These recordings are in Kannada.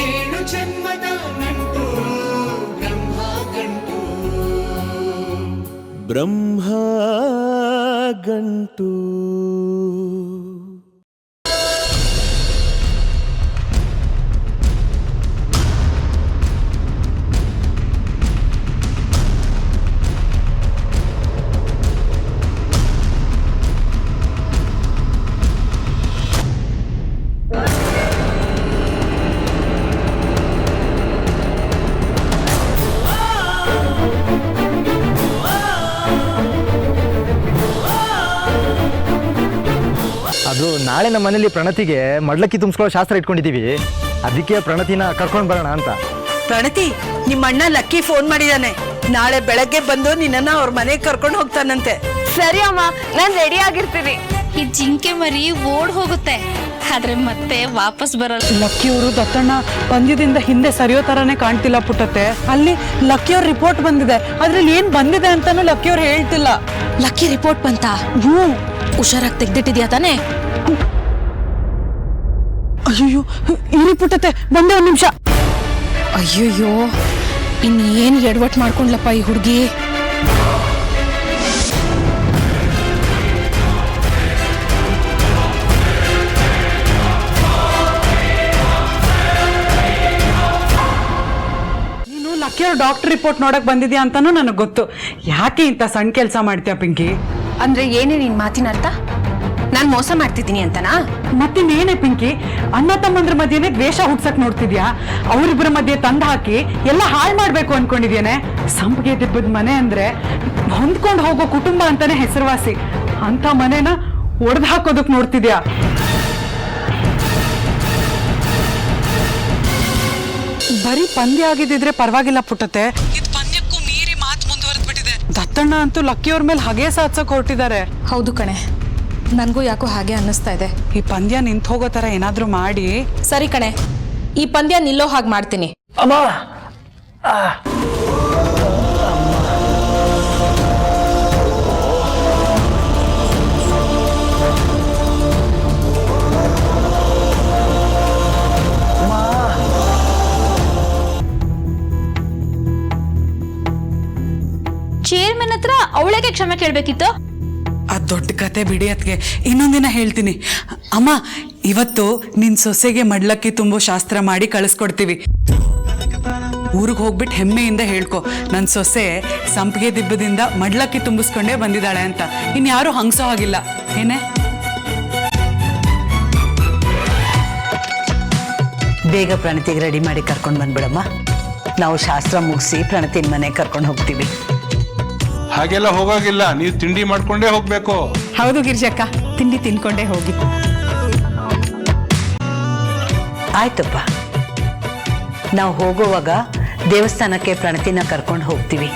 ಏಳು ಜನ್ಮದ ನಂಟು ಬ್ರಹ್ಮ ಗಂಟು ಬ್ರಹ್ಮ ಗಂಟು. ಅದು ನಾಳೆ ನಮ್ಮ ಮನೇಲಿ ಪ್ರಣತಿಗೆ ಮಡ್ಲಕ್ಕಿ ತುಂಬಿಸ್ಕೊಳ್ಳೋ ಶಾಸ್ತ್ರ ಇಟ್ಕೊಂಡಿದ್ದೀವಿ. ಅದಕ್ಕೆ ಪ್ರಣತಿನ ಕರ್ಕೊಂಡು ಬರೋಣ ಅಂತ. ಪ್ರಣತಿ, ನಿಮ್ಮ ಅಣ್ಣ ಲಕ್ಕಿ ಫೋನ್ ಮಾಡಿದಾನೆ. ನಾಳೆ ಬೆಳಗ್ಗೆ ಬಂದು ನಿನ್ನನ್ನ ಅವ್ರ ಮನೆಗೆ ಕರ್ಕೊಂಡು ಹೋಗ್ತಾನಂತೆ. ಸರಿ ಅಮ್ಮ, ನಾನ್ ರೆಡಿ ಆಗಿರ್ತೀನಿ. ಈ ಜಿಂಕೆ ಮರಿ ಓಡ್ ಹೋಗುತ್ತೆ, ಆದ್ರೆ ಮತ್ತೆ ವಾಪಸ್ ಬರಲ್ಲ. ಲಕ್ಕಿಯವರು ದತ್ತಣ್ಣ ಪಂದ್ಯದಿಂದ ಹಿಂದೆ ಸರಿಯೋ ತರಾನೇ ಕಾಣ್ತಿಲ್ಲ ಪುಟ್ಟತ್ತೆ. ಅಲ್ಲಿ ಲಕ್ಕಿಯವ್ರ ರಿಪೋರ್ಟ್ ಬಂದಿದೆ, ಅದ್ರಲ್ಲಿ ಏನ್ ಬಂದಿದೆ ಅಂತಾನು ಲಕ್ಕಿಯವ್ರು ಹೇಳ್ತಿಲ್ಲ. ಲಕ್ಕಿ ರಿಪೋರ್ಟ್ ಬಂತಾ? ಹುಷಾರಾಗಿ ತೆಗ್ದಿಟ್ಟಿದ್ಯಾ ತಾನೆ? ಅಯ್ಯೋ ಇರಿ ಪುಟ್ಟತ್ತೆ, ಬಂದೆ ಒಂದ್ ನಿಮಿಷ. ಅಯ್ಯಯ್ಯೋ, ಇನ್ನೇನ್ ಎಡವಟ್ ಮಾಡ್ಕೊಂಡ್ಲಪ್ಪ ಈ ಹುಡುಗಿ. ನೀನು ಲಕ್ಕಿಯವ್ರ ಡಾಕ್ಟರ್ ರಿಪೋರ್ಟ್ ನೋಡಕ್ ಬಂದಿದ್ಯಾ ಅಂತಾನು ನನಗ್ ಗೊತ್ತು. ಯಾಕೆ ಇಂತ ಸಣ್ಣ ಕೆಲಸ ಮಾಡ್ತೀಯ ಪಿಂಕಿ? ಅಂದ್ರೆ ಏನೇ ನಿನ್ ಮಾತಿನ ಅರ್ಥ? ನಾನ್ ಮೋಸ ಮಾಡ್ತಿದ್ದೀನಿ ಅಂತನಾ? ಮತ್ತಿನ್ನೇನೆ ಪಿಂಕಿ, ಅಣ್ಣ ತಮ್ಮಂದ್ರ ಮಧ್ಯೆನೆ ದ್ವೇಷ ಹುಡ್ಸಕ್ ನೋಡ್ತಿದ್ಯಾ? ಅವರಿಬ್ಬರ ಮಧ್ಯೆ ತಂದು ಹಾಕಿ ಎಲ್ಲ ಹಾಳು ಮಾಡ್ಬೇಕು ಅನ್ಕೊಂಡಿದ್ಯಾನೆ. ಸಂಪಿಗೆ ದಿಬ್ಬದ ಮನೆ ಅಂದ್ರೆ ಹೊಂದ್ಕೊಂಡು ಹೋಗೋ ಕುಟುಂಬ ಅಂತಾನೆ ಹೆಸರುವಾಸಿ. ಅಂತ ಮನೆನ ಒಡೆದು ಹಾಕೋದಕ್ ನೋಡ್ತಿದ್ಯಾ? ಬರೀ ಪಂದ್ಯ ಆಗಿದ್ದಿದ್ರೆ ಪರವಾಗಿಲ್ಲ ಪುಟ್ಟತೆ, ಇದು ಪಂದ್ಯಕ್ಕೂ ಮೀರಿ ಮಾತು ಮುಂದುವರೆದ್ಬಿಟ್ಟಿದೆ. ದತ್ತಣ್ಣ ಅಂತೂ ಲಕ್ಕಿಯವ್ರ ಮೇಲೆ ಹಾಗೆ ಸಾಧ್ಸಕ್ ಹೊರಟಿದ್ದಾರೆ. ಹೌದು ಕಣೆ, ನನ್ಗೂ ಯಾಕೋ ಹಾಗೆ ಅನ್ನಿಸ್ತಾ ಇದೆ. ಈ ಪಂದ್ಯ ನಿಂತು ಹೋಗೋ ತರ ಏನಾದ್ರೂ ಮಾಡಿ. ಸರಿ ಕಣೆ, ಈ ಪಂದ್ಯ ನಿಲ್ಲೋ ಹಾಗೆ ಮಾಡ್ತೀನಿ. ಅಮ್ಮ, ಚೇರ್ಮನ್ ಹತ್ರ ಅವಳಿಗೆ ಕ್ಷಮೆ ಕೇಳ್ಬೇಕಿತ್ತು. ಆ ದೊಡ್ಡ ಕತೆ ಬಿಡಿ, ಅತ್ಗೆ ಇನ್ನೊಂದಿನ ಹೇಳ್ತೀನಿ. ಅಮ್ಮ, ಇವತ್ತು ನಿನ್ ಸೊಸೆಗೆ ಮಡ್ಲಕ್ಕಿ ತುಂಬೋ ಶಾಸ್ತ್ರ ಮಾಡಿ ಕಳಿಸ್ಕೊಡ್ತೀವಿ. ಊರಿಗೆ ಹೋಗ್ಬಿಟ್ಟು ಹೆಮ್ಮೆಯಿಂದ ಹೇಳ್ಕೊ, ನನ್ನ ಸೊಸೆ ಸಂಪಿಗೆ ದಿಬ್ಬದಿಂದ ಮಡ್ಲಕ್ಕಿ ತುಂಬಿಸ್ಕೊಂಡೇ ಬಂದಿದ್ದಾಳೆ ಅಂತ. ಇನ್ಯಾರು ಹಂಗ್ಸೋ ಹಾಗಿಲ್ಲ ಏನೇ? ಬೇಗ ಪ್ರಣತಿಗೆ ರೆಡಿ ಮಾಡಿ ಕರ್ಕೊಂಡು ಬಂದ್ಬಿಡಮ್ಮ. ನಾವು ಶಾಸ್ತ್ರ ಮುಗಿಸಿ ಪ್ರಣತಿನ ಮನೆಗೆ ಕರ್ಕೊಂಡು ಹೋಗ್ತೀವಿ. ಹಾಗೆಲ್ಲ ಹೋಗಾಗಿಲ್ಲ, ನೀವು ತಿಂಡಿ ಮಾಡ್ಕೊಂಡೇ ಹೋಗ್ಬೇಕು. ಹೌದು ಗಿರಿಜಕ್ಕ, ತಿಂಡಿ ತಿನ್ಕೊಂಡೇ ಹೋಗಿ. ಆಯ್ತಪ್ಪ, ನಾವು ಹೋಗುವಾಗ ದೇವಸ್ಥಾನಕ್ಕೆ ಪ್ರಣತಿನ ಕರ್ಕೊಂಡು ಹೋಗ್ತೀವಿ.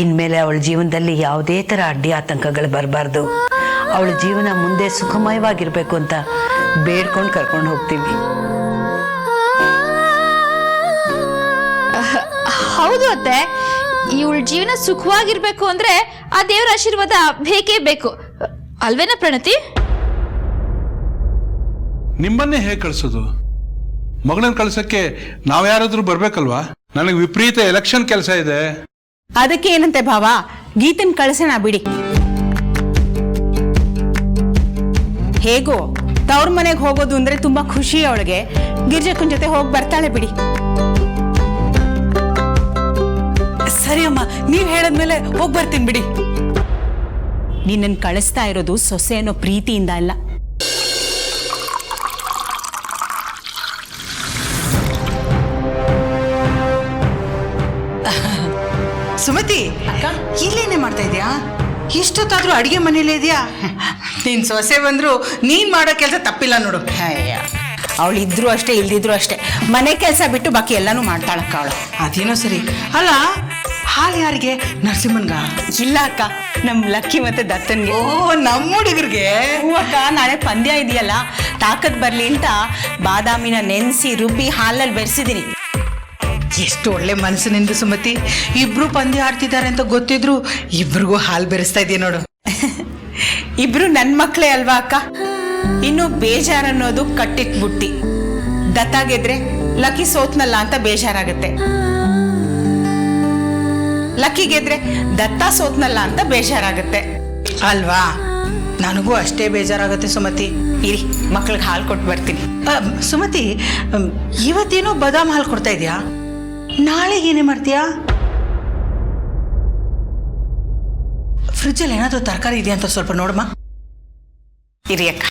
ಇನ್ಮೇಲೆ ಅವಳ ಜೀವನದಲ್ಲಿ ಯಾವುದೇ ತರ ಅಡ್ಡಿ ಆತಂಕಗಳು ಬರಬಾರ್ದು. ಅವಳ ಜೀವನ ಮುಂದೆ ಸುಖಮಯವಾಗಿರ್ಬೇಕು ಅಂತ ಬೇಡ್ಕೊಂಡು ಕರ್ಕೊಂಡು ಹೋಗ್ತೀವಿ. ಹೌದು ಅತ್ತೆ, ಇವಳ ಜೀವನ ಸುಖವಾಗಿರ್ಬೇಕು ಅಂದ್ರೆ ಆ ದೇವರ ಆಶೀರ್ವಾದ ಬೇಕೇ ಬೇಕು ಅಲ್ವೇನ ಪ್ರಣತಿ? ನಿಮ್ಮನ್ನೇ ಹೇಗೆ ಕಳ್ಸೋದು? ಮಗಳನ್ನ ಕಳ್ಸಕ್ಕೆ ನಾವ್ ಯಾರಾದ್ರೂ ಬರ್ಬೇಕಲ್ವಾ? ನನಗೆ ವಿಪರೀತ ಎಲೆಕ್ಷನ್ ಕೆಲಸ ಇದೆ. ಅದಕ್ಕೆ ಏನಂತೆ ಭಾವ, ಗೀತನ್ ಕಳ್ಸೋಣ ಬಿಡಿ. ಹೇಗೋ ತವ್ರ ಮನೆಗೆ ಹೋಗೋದು ಅಂದ್ರೆ ತುಂಬಾ ಖುಷಿ ಅವಳಿಗೆ. ಗಿರ್ಜಕ್ಕನ್ ಜೊತೆ ಹೋಗಿ ಬರ್ತಾಳೆ ಬಿಡಿ. ಸರಿ ಅಮ್ಮ, ನೀವ್ ಹೇಳದ್ಮೇಲೆ ಹೋಗಿ ಬರ್ತೀನಿ ಬಿಡಿ. ನಿನ್ನನ್ ಕಳಿಸ್ತಾ ಇರೋದು ಸೊಸೆ ಅನ್ನೋ ಪ್ರೀತಿಯಿಂದ ಅಲ್ಲ. ಸುಮತಿ, ಇಲ್ಲೇನೆ ಮಾಡ್ತಾ ಇದೆಯಾ? ಇಷ್ಟೊತ್ತಾದ್ರೂ ಅಡಿಗೆ ಮನೇಲಿ ಇದೆಯಾ? ನಿನ್ ಸೊಸೆ ಬಂದ್ರು ನೀನ್ ಮಾಡೋ ಕೆಲಸ ತಪ್ಪಿಲ್ಲ ನೋಡು. ಅವಳು ಇದ್ರು ಅಷ್ಟೇ, ಇಲ್ದಿದ್ರು ಅಷ್ಟೇ, ಮನೆ ಕೆಲಸ ಬಿಟ್ಟು ಬಾಕಿ ಎಲ್ಲಾನು ಮಾಡ್ತಾಳಕ್ಕ ಅವಳು. ಅದೇನೋ ಸರಿ. ಅಲ್ಲ, ಹಾಲು ಯಾರಿಗೆ? ನರಸಿಂಹನ್ಗ? ಇಲ್ಲ ಅಕ್ಕ, ನಮ್ ಲಕ್ಕಿ ಮತ್ತೆ ದತ್ತನ್ಗೆ. ಓ, ನಮ್ಮ ಹುಡುಗರಿಗೆ. ಅಕ್ಕ, ನಾಳೆ ಪಂದ್ಯ ಇದೆಯಲ್ಲ, ತಾಕತ್ ಬರ್ಲಿ ಅಂತ ಬಾದಾಮಿನ ನೆನೆಸಿ ರುಬ್ಬಿ ಹಾಲಲ್ಲಿ ಬೆರೆಸಿದೀನಿ. ಎಷ್ಟು ಒಳ್ಳೆ ಮನಸ್ಸು ನಿಂದು ಸುಮತಿ. ಇಬ್ರು ಪಂದ್ಯ ಆಡ್ತಿದ್ದಾರೆ ಅಂತ ಗೊತ್ತಿದ್ರು ಇಬ್ರಿಗೂ ಹಾಲು ಬೆರೆಸ್ತಾ ಇದೆಯಾ ನೋಡು. ಇಬ್ರು ನನ್ ಮಕ್ಳೇ ಅಲ್ವಾ ಅಕ್ಕ? ಇನ್ನು ಬೇಜಾರನ್ನೋದು ಕಟ್ಟಿಟ್ ಬುಟ್ಟಿ. ದತ್ತ ಗೆದ್ರೆ ಲಕ್ಕಿ ಸೋತ್ನಲ್ಲ ಅಂತ ಬೇಜಾರಾಗತ್ತೆ, ಲಕ್ಕಿ ಗೆದ್ರೆ ದತ್ತ ಸೋತ್ನಲ್ಲ ಅಂತ ಬೇಜಾರಾಗತ್ತೆ ಅಲ್ವಾ? ನನಗೂ ಅಷ್ಟೇ ಬೇಜಾರಾಗುತ್ತೆ ಸುಮತಿ. ಇರಿ, ಮಕ್ಳಿಗೆ ಹಾಲು ಕೊಟ್ಟು ಬರ್ತೀನಿ. ಸುಮತಿ, ಇವತ್ತೇನೋ ಬಾದಾಮ್ ಹಾಲು ಕೊಡ್ತಾ ಇದೆಯಾ? ನಾಳೆಗೆ ಏನೇ ಮಾಡ್ತೀಯಾ? ಫ್ರಿಜ್ಜಲ್ಲಿ ಏನಾದರೂ ತರಕಾರಿ ಇದೆಯಾ ಅಂತ ಸ್ವಲ್ಪ ನೋಡಮ್ಮ. ಇರಿ ಅಕ್ಕ.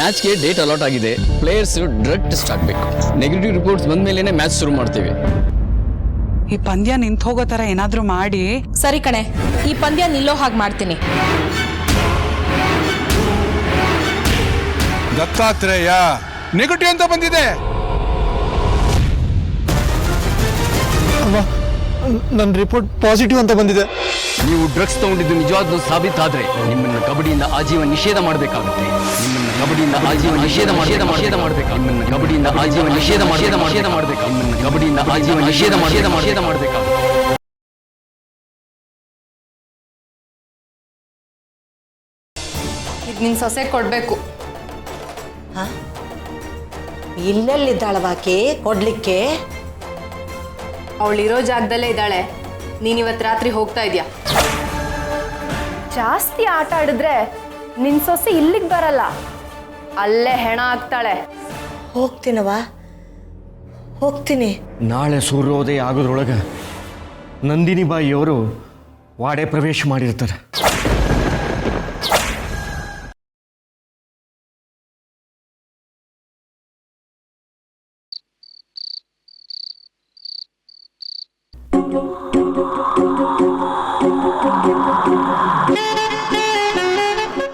ಮ್ಯಾಚ್ಗೆ ಡೇಟ್ ಅಲಾಟ್ ಆಗಿದೆ. ಪ್ಲೇಯರ್ಸ್ ಡ್ರಗ್ ಟೆಸ್ಟ್ ಆಗಬೇಕು. ನೆಗೆಟಿವ್ ರಿಪೋರ್ಟ್ಸ್ ಬಂದ ಮೇಲೇನೆ ಮ್ಯಾಚ್ ಶುರು ಮಾಡ್ತೀವಿ. ಈ ಪಂದ್ಯ ನಿಂತು ಹೋಗೋ ಥರ ಏನಾದರೂ ಮಾಡಿ. ಸರಿ ಕಣೆ, ಈ ಪಂದ್ಯ ನಿಲ್ಲೋ ಹಾಗೆ ಮಾಡ್ತೀನಿ. ದತ್ತಾತ್ರೇಯ ನೆಗೆಟಿವ್ ಅಂತ ಬಂದಿದೆ. ನನ್ನ ರಿಪೋರ್ಟ್ ಪಾಸಿಟಿವ್ ಅಂತ ಬಂದಿದೆ. ನೀವು ಡ್ರಗ್ಸ್ ತಗೊಂಡಿದ್ದು ನಿಜವಾದ ಸಾಬೀತಾದ್ರೆ ನಿಮ್ಮನ್ನು ಕಬಡ್ಡಿಯಿಂದ ಆಜೀವನ ನಿಷೇಧ ಮಾಡಬೇಕಾಗುತ್ತೆ. ನಿಮ್ಮನ್ನು ಕಬಡ್ಡಿಯಿಂದ ಆಜೀವನ ನಿಷೇಧ ಮಾಡಬೇಕಾಗುತ್ತೆ. ನಿಮ್ಮನ್ನು ಕಬಡ್ಡಿಯಿಂದ ಆಜೀವನ ನಿಷೇಧ ಮಾಡಬೇಕಾಗುತ್ತೆ. ನಿಮ್ಮನ್ನು ಕಬಡ್ಡಿಯಿಂದ ಆಜೀವನ ನಿಷೇಧ ಮಾಡಬೇಕಾಗುತ್ತೆ. ಇದು ನಿನ್ನ ಸೊಸೆ ಕೊಡಬೇಕು. ಇಲ್ಲೆಲ್ಲಿದ್ದಾಳವಾಕೆ ಕೊಡ್ಲಿಕ್ಕೆ? ಅವಳಿರೋ ಜಾಗದಲ್ಲೇ ಇದ್ದಾಳೆ. ನೀನಿವತ್ತು ರಾತ್ರಿ ಹೋಗ್ತಾ ಇದೆಯಾ? ಜಾಸ್ತಿ ಆಟ ಆಡಿದ್ರೆ ನಿನ್ ಸೊಸೆ ಇಲ್ಲಿಗೆ ಬರಲ್ಲ, ಅಲ್ಲೇ ಹೆಣ ಆಗ್ತಾಳೆ. ಹೋಗ್ತೀನವ, ಹೋಗ್ತೀನಿ. ನಾಳೆ ಸೂರ್ಯೋದಯ ಆಗೋದ್ರೊಳಗೆ ನಂದಿನಿ ಬಾಯಿಯವರು ವಾಡೆ ಪ್ರವೇಶ ಮಾಡಿರ್ತಾರೆ.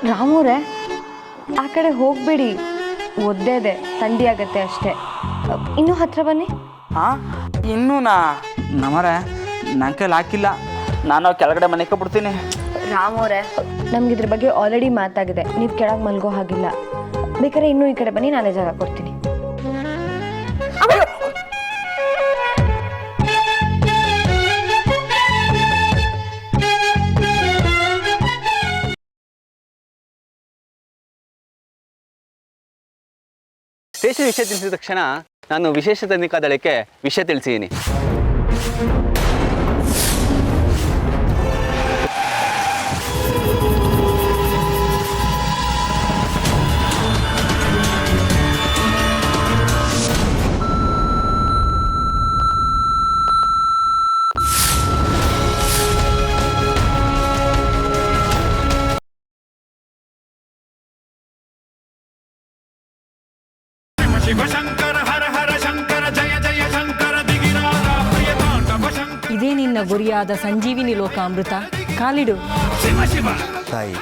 ರಾಮೂರೇ, ಆ ಕಡೆ ಹೋಗ್ಬೇಡಿ, ಒದ್ದೆ ಇದೆ, ಥಂಡಿ ಆಗತ್ತೆ ಅಷ್ಟೇ. ಇನ್ನೂ ಹತ್ರ ಬನ್ನಿ. ಇನ್ನೂ ನಮರೆ ನನ್ನ ಕೈಲಿ ಹಾಕಿಲ್ಲ. ನಾನು ಕೆಳಗಡೆ ಮನೆ ಬಿಡ್ತೀನಿ. ರಾಮೂರೇ, ನಮ್ಗಿದ್ರ ಬಗ್ಗೆ ಆಲ್ರೆಡಿ ಮಾತಾಗಿದೆ, ನೀವು ಕೆಳಗೆ ಮಲ್ಗೋ ಹಾಗಿಲ್ಲ. ಬೇಕಾದ್ರೆ ಇನ್ನೂ ಈ ಕಡೆ ಬನ್ನಿ, ನಾನೇ ಜಾಗ ಕೊಡ್ತೀನಿ. ಸ್ಟೇಷನ್ ವಿಷಯ ತಿಳಿಸಿದ ತಕ್ಷಣ ನಾನು ವಿಶೇಷ ತನಿಖಾ ದಳಕ್ಕೆ ವಿಷಯ ತಿಳಿಸಿದ್ದೀನಿ. ಇದೇ ನಿನ್ನ ಗುರಿಯಾದ ಸಂಜೀವಿನಿ ಲೋಕಾಮೃತ. ಕಾಲಿಡು. ತಾಯಿ,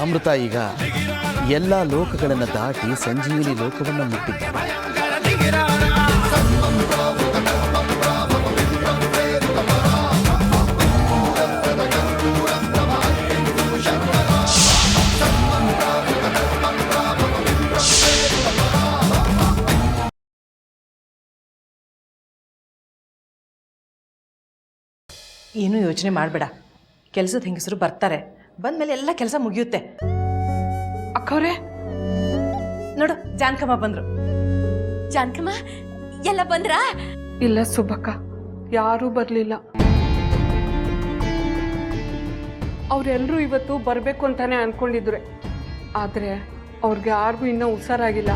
ಅಮೃತ ಈಗ ಎಲ್ಲ ಲೋಕಗಳನ್ನು ದಾಟಿ ಸಂಜೀವಿನಿ ಲೋಕವನ್ನು ಮುಟ್ಟಿದ್ದಾಳೆ. ಏನೂ ಯೋಚನೆ ಮಾಡಬೇಡ. ಕೆಲಸದ ಹೆಂಗಸರು ಬರ್ತಾರೆ, ಬಂದಮೇಲೆ ಎಲ್ಲ ಕೆಲಸ ಮುಗಿಯುತ್ತೆ. ಅಕ್ಕವ್ರೆ ನೋಡು, ಜಾನ್ಕಮ್ಮ ಬಂದ್ರು. ಜಾನ್ಕಮ್ಮ ಎಲ್ಲ ಬಂದ್ರಾ? ಇಲ್ಲ ಸುಬ್ಬಕ್ಕ, ಯಾರೂ ಬರಲಿಲ್ಲ. ಅವರೆಲ್ಲರೂ ಇವತ್ತು ಬರಬೇಕು ಅಂತಾನೆ ಅನ್ಕೊಂಡಿದ್ರು, ಆದರೆ ಅವ್ರಿಗೆ ಯಾರಿಗೂ ಇನ್ನೂ ಹುಷಾರಾಗಿಲ್ಲ.